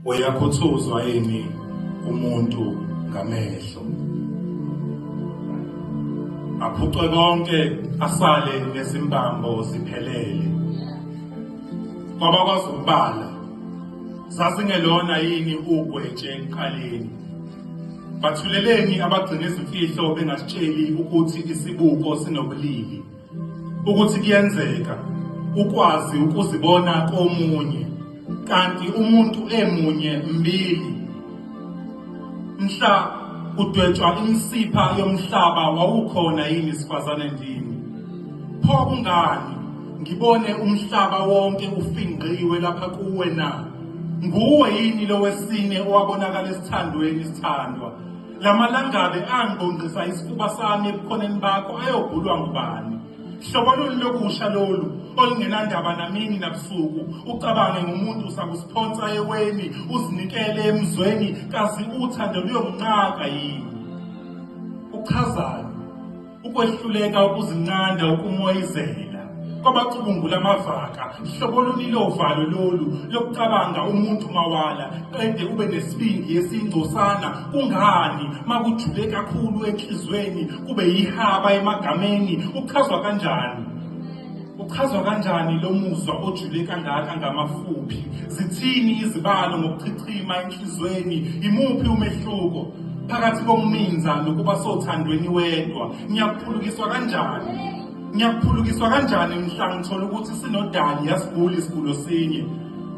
Uyakhuthuzwa yini umuntu ngamehlo? Aphucwe konke asale nezimbambo ziphelele. Kwabakwazi ukubala, zazingelona yini ugwetshe enkaleni? Bathuleleni abagcina izimfihlo bengasitsheli ukuthi isibuko sinobulili, ukuthi kuyenzeka ukwazi ukuzibona komunye kanti umuntu emunye mbili. Mhla kudwetshwa imisipha yomhlaba wawukhona yini sifazane ndini? Pho kungani ngibone umhlaba wonke ufingqiwe lapha kuwe na? Nguwe yini lo wesine owabonakala esithandweni sithandwa? Lamalangabe angqongqisa isifuba sami ebukhoneni bakho ayobhulwa ngubani? Hlobo lolu lokusha lolu olungenandaba namini nabusuku, ucabange ngomuntu sakusponsa eweni, uzinikele emzweni, kazi uthando luyomnqaka yini? Uchazani ukwehluleka ukuzinqanda ukumoyizela kwabacubungula amavaka? Hlobo luni lovalo lolu lokucabanga umuntu mawala qede ube nesibindi esingcosana? Kungani makujule kakhulu enhlizweni kube yihaba emagameni? Uchazwa kanjani? Uchazwa kanjani lo muzwa ojule kangaka ngamafuphi? Zithini izibalo ngokuchichima enhlizweni? Imuphi umehluko phakathi kokuminza nokuba sothandweni wedwa? Ngiyakuphulukiswa kanjani? Ngiyakuphulukiswa kanjani mhla ngithola ukuthi sinodali yasiguli isigulo sinye?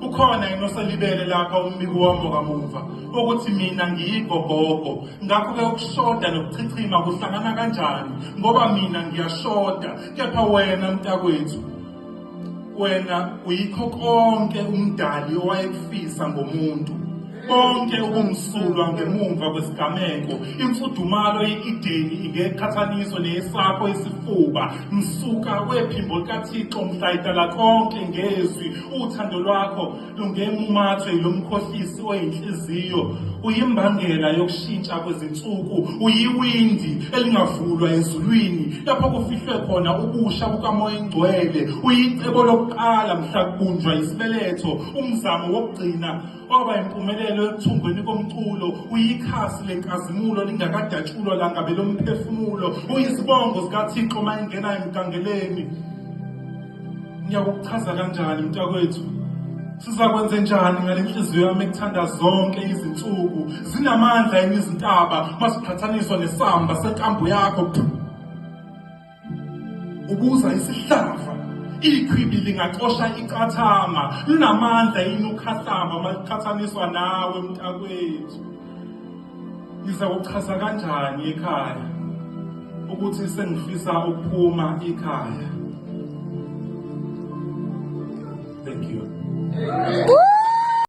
Ukhona inoselibele lapha umbiko wami kamuva ukuthi mina ngiyigogogo, ngakho-ke ukushoda nokuchichima kuhlangana kanjani? Ngoba mina ngiyashoda, kepha wena mntakwethu, wena uyikho konke umdali owayekufisa ngomuntu. Konke ukumsulwa ngemumva kwesigameko, imfudumalo ye-Edeni ingeqhathaniswa neyesakho isifuba. Msuka wephimbo likaThixo mhla idala konke ngezwi, uthando lwakho lungemumathwe yilomkhohlisi oyinhliziyo. Uyimbangela yokushintsha kwezinsuku, uyiwindi elingavulwa ezulwini lapho kufihlwe khona ubusha bukaMoya Ingcwele. Uyicebo lokuqala mhla kubunjwa isibeletho, umzamo wokugcina waba impumelelo ekuthungweni komculo. Uyikhasi lenkazimulo lingakadatshulwa langabe lomphefumulo. Uyisibongo sikaThixo mayingena emgangeleni. Ngiyakuchaza kanjani mntakwethu? Sizakwenza njani ngale nhliziyo yami ekuthanda zonke izinsuku? Zinamandla yini izintaba masiqhathaniswa nesamba senkambo yakho? Ubuza isihlava, ikhwibi lingaxosha icathama. Linamandla yini ukhahlamba maliqhathaniswa nawe mntakwethu? Ngizakuchaza kanjani ekhaya ukuthi sengifisa ukuphuma ekhaya? Thank you.